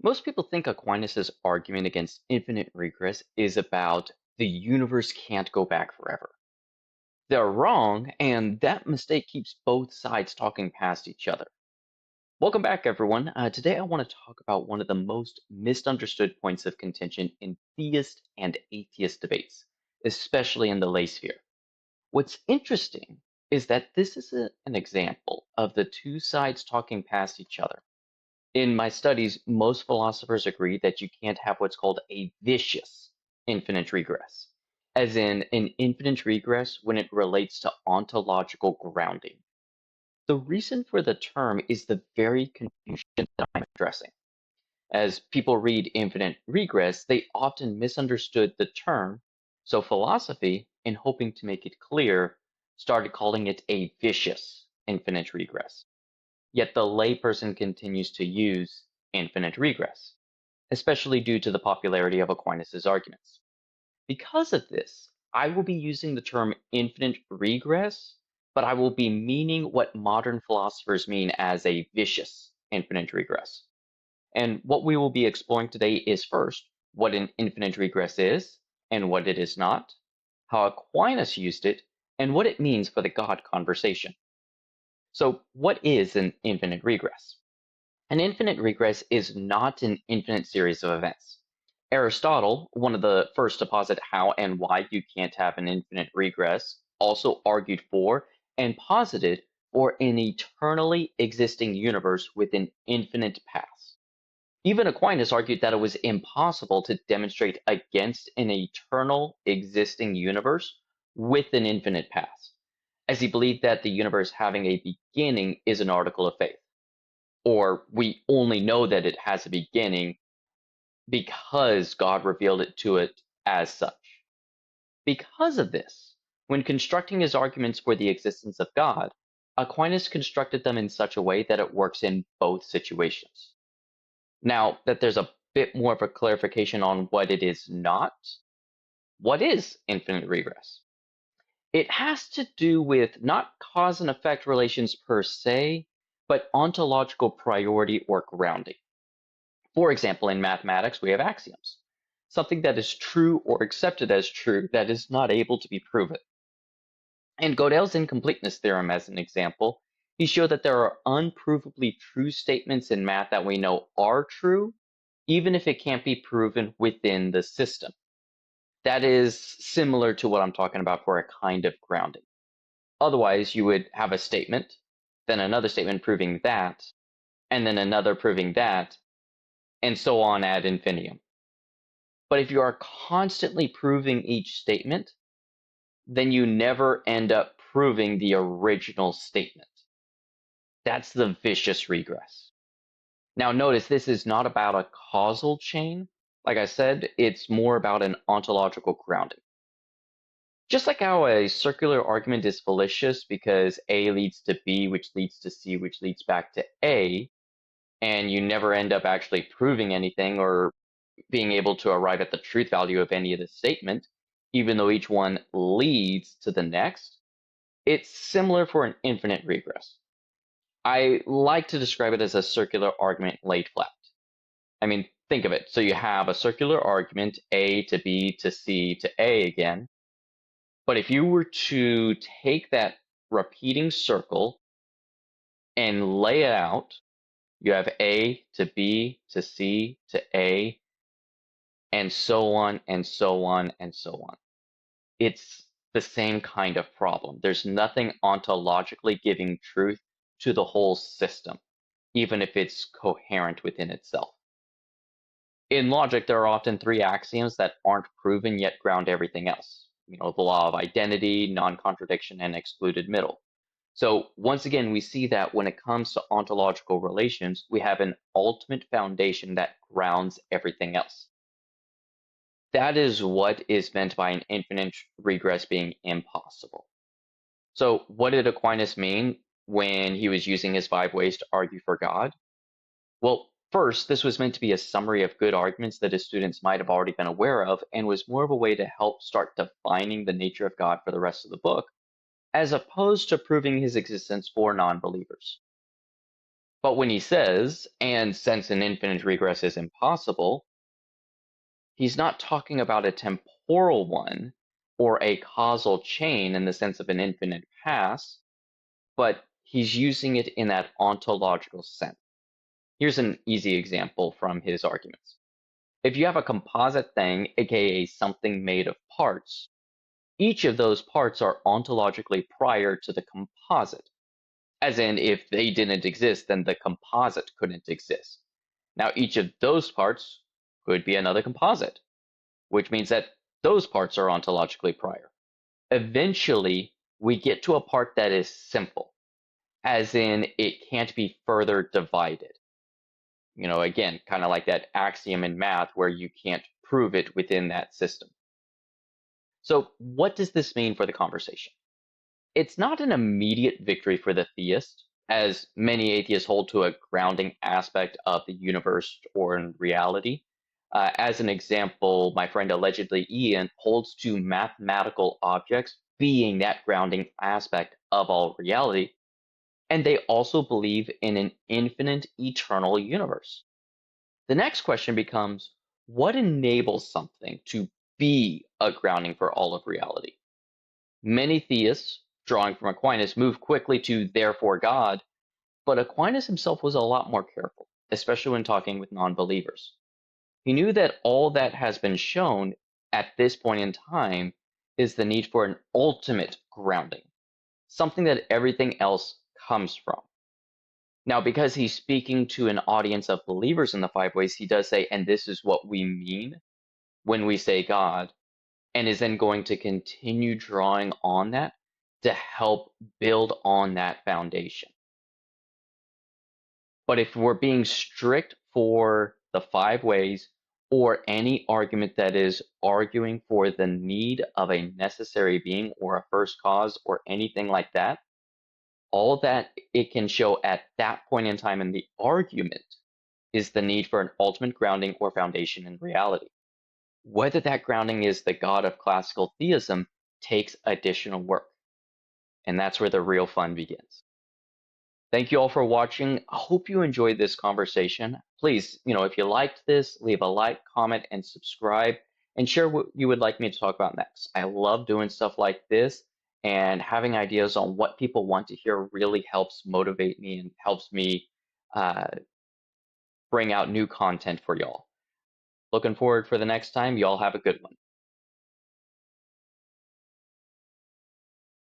Most people think Aquinas' argument against infinite regress is about the universe can't go back forever. They're wrong, and that mistake keeps both sides talking past each other. Welcome back, everyone. Today I want to talk about one of the most misunderstood points of contention in theist and atheist debates, especially in the lay sphere. What's interesting is that this is an example of the two sides talking past each other. In my studies, most philosophers agree that you can't have what's called a vicious infinite regress, as in an infinite regress when it relates to ontological grounding. The reason for the term is the very confusion that I'm addressing. As people read infinite regress, they often misunderstood the term, so philosophy, in hoping to make it clear, started calling it a vicious infinite regress. Yet the layperson continues to use infinite regress, especially due to the popularity of Aquinas' arguments. Because of this, I will be using the term infinite regress, but I will be meaning what modern philosophers mean as a vicious infinite regress. And what we will be exploring today is first, what an infinite regress is and what it is not, how Aquinas used it, and what it means for the God conversation. So, what is an infinite regress? An infinite regress is not an infinite series of events. Aristotle, one of the first to posit how and why you can't have an infinite regress, also argued for and posited for an eternally existing universe with an infinite past. Even Aquinas argued that it was impossible to demonstrate against an eternal existing universe with an infinite past, as he believed that the universe having a beginning is an article of faith. Or we only know that it has a beginning because God revealed it to it as such. Because of this, when constructing his arguments for the existence of God, Aquinas constructed them in such a way that it works in both situations. Now that there's a bit more of a clarification on what it is not, what is infinite regress? It has to do with not cause and effect relations per se, but ontological priority or grounding. For example, in mathematics, we have axioms, something that is true or accepted as true that is not able to be proven. And Gödel's incompleteness theorem, as an example, he showed that there are unprovably true statements in math that we know are true, even if it can't be proven within the system. That is similar to what I'm talking about for a kind of grounding. Otherwise, you would have a statement, then another statement proving that, and then another proving that, and so on ad infinitum. But if you are constantly proving each statement, then you never end up proving the original statement. That's the vicious regress. Now notice this is not about a causal chain. Like I said, it's more about an ontological grounding. Just like how a circular argument is fallacious because A leads to B, which leads to C, which leads back to A, and you never end up actually proving anything or being able to arrive at the truth value of any of the statement, even though each one leads to the next, it's similar for an infinite regress. I like to describe it as a circular argument laid flat. I mean, think of it. So you have a circular argument, A to B to C to A again. But if you were to take that repeating circle and lay it out, you have A to B to C to A, and so on and so on and so on. It's the same kind of problem. There's nothing ontologically giving truth to the whole system, even if it's coherent within itself. In logic, there are often three axioms that aren't proven yet ground everything else. You know, the law of identity, non-contradiction, and excluded middle. So once again, we see that when it comes to ontological relations, we have an ultimate foundation that grounds everything else. That is what is meant by an infinite regress being impossible. So what did Aquinas mean when he was using his 5 ways to argue for God? Well, first, this was meant to be a summary of good arguments that his students might have already been aware of and was more of a way to help start defining the nature of God for the rest of the book, as opposed to proving his existence for non-believers. But when he says, and since an infinite regress is impossible, he's not talking about a temporal one or a causal chain in the sense of an infinite past, but he's using it in that ontological sense. Here's an easy example from his arguments. If you have a composite thing, aka something made of parts, each of those parts are ontologically prior to the composite. As in, if they didn't exist, then the composite couldn't exist. Now, each of those parts could be another composite, which means that those parts are ontologically prior. Eventually, we get to a part that is simple, as in it can't be further divided. Again, kind of like that axiom in math where you can't prove it within that system. So what does this mean for the conversation? It's not an immediate victory for the theist, as many atheists hold to a grounding aspect of the universe or in reality. As an example, my friend allegedly Ian holds to mathematical objects being that grounding aspect of all reality, and they also believe in an infinite, eternal universe. The next question becomes, what enables something to be a grounding for all of reality? Many theists, drawing from Aquinas, move quickly to therefore God, but Aquinas himself was a lot more careful, especially when talking with non-believers. He knew that all that has been shown at this point in time is the need for an ultimate grounding, something that everything else comes from. Now, because he's speaking to an audience of believers in the five ways, he does say, and this is what we mean when we say God, and is then going to continue drawing on that to help build on that foundation. But if we're being strict for the five ways or any argument that is arguing for the need of a necessary being or a first cause or anything like that, all that it can show at that point in time in the argument is the need for an ultimate grounding or foundation in reality. Whether that grounding is the God of classical theism takes additional work. And that's where the real fun begins. Thank you all for watching. I hope you enjoyed this conversation. Please, if you liked this, leave a like, comment, and subscribe, and share what you would like me to talk about next. I love doing stuff like this, and having ideas on what people want to hear really helps motivate me and helps me bring out new content for y'all. Looking forward for the next time. Y'all have a good one.